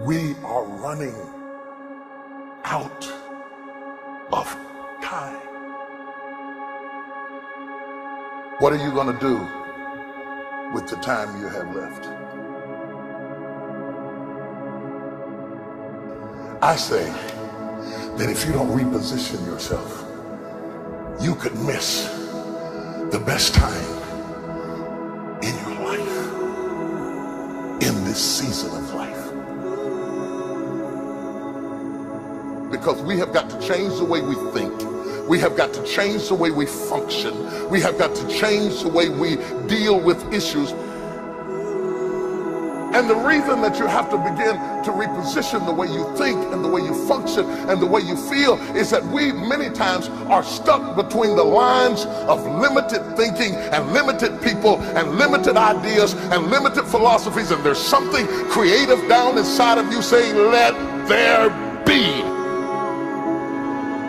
We are running out of time. What are you going to do with the time you have left? I say that if you don't reposition yourself, you could miss the best time in your life, in this season of life. Because we have got to change the way we think. We have got to change the way we function. We have got to change the way we deal with issues. And the reason that you have to begin to reposition the way you think and the way you function and the way you feel is that we many times are stuck between the lines of limited thinking and limited people and limited ideas and limited philosophies, and there's something creative down inside of you saying, let there be.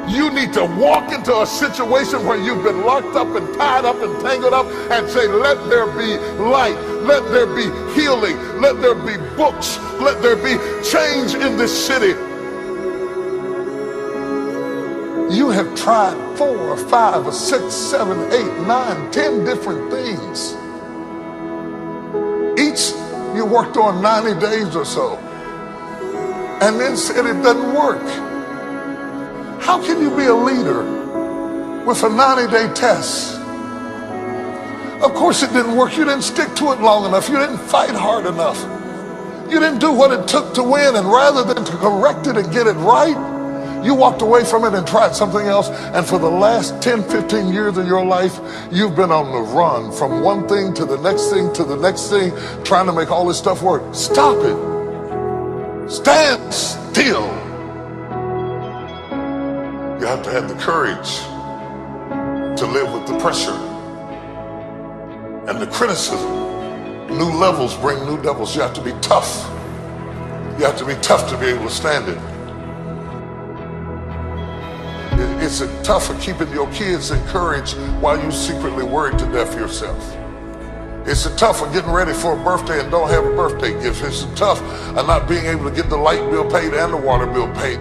You need to walk into a situation where you've been locked up and tied up and tangled up and say, let there be light, let there be healing, let there be books, let there be change in this city. You have tried 4 or 5 or 6, 7, 8, 9, 10 different things. Each you worked on 90 days or so and then said it doesn't work. How can you be a leader with a 90-day test? Of course it didn't work. You didn't stick to it long enough. You didn't fight hard enough. You didn't do what it took to win, and rather than to correct it and get it right, you walked away from it and tried something else. And for the last 10, 15 years of your life, you've been on the run from one thing to the next thing to the next thing, trying to make all this stuff work. Stop it. Stand still. You have to have the courage to live with the pressure and the criticism. New levels bring new devils. You have to be tough. You have to be tough to be able to stand it. It's tough for keeping your kids encouraged while you secretly worried to death yourself. It's tough for getting ready for a birthday and don't have a birthday gift. It's tough of not being able to get the light bill paid and the water bill paid.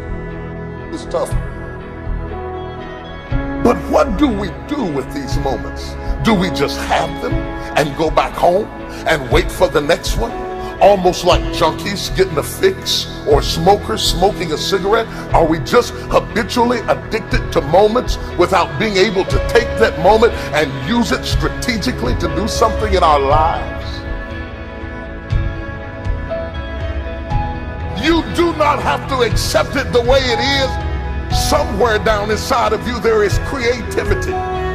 It's tough. But what do we do with these moments? Do we just have them and go back home and wait for the next one? Almost like junkies getting a fix or smokers smoking a cigarette? Are we just habitually addicted to moments without being able to take that moment and use it strategically to do something in our lives? You do not have to accept it the way it is. Somewhere down inside of you there is creativity.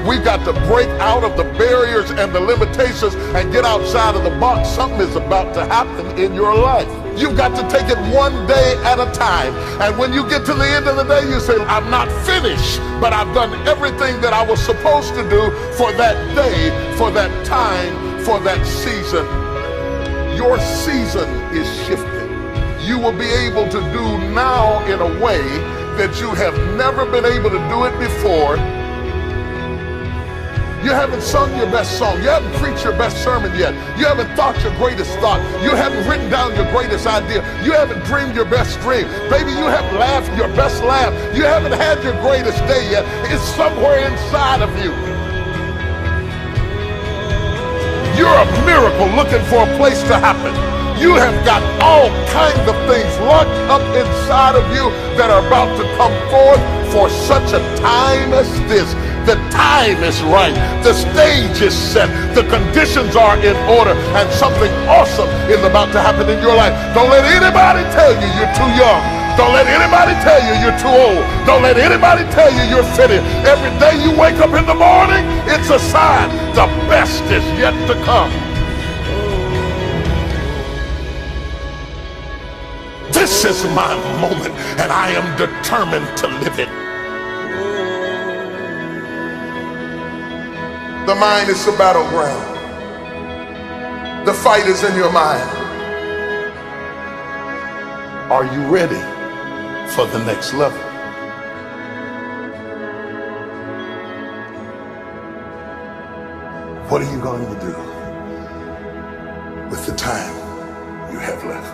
We've got to break out of the barriers and the limitations and get outside of the box. Something is about to happen in your life. You've got to take it one day at a time. And when you get to the end of the day, you say, I'm not finished, but I've done everything that I was supposed to do for that day, for that time, for that season. Your season is shifting. You will be able to do now in a way that you have never been able to do it before. You haven't sung your best song. You haven't preached your best sermon yet. You haven't thought your greatest thought. You haven't written down your greatest idea. You haven't dreamed your best dream. Maybe you haven't laughed your best laugh. You haven't had your greatest day yet. It's somewhere inside of you. You're a miracle looking for a place to happen. You have got all kinds of things locked up inside of you that are about to come forth for such a time as this. The time is right. The stage is set. The conditions are in order, and something awesome is about to happen in your life. Don't let anybody tell you you're too young. Don't let anybody tell you you're too old. Don't let anybody tell you you're fitted. Every day you wake up in the morning, it's a sign the best is yet to come. This is my moment, and I am determined to live it. The mind is the battleground. The fight is in your mind. Are you ready for the next level? What are you going to do with the time you have left?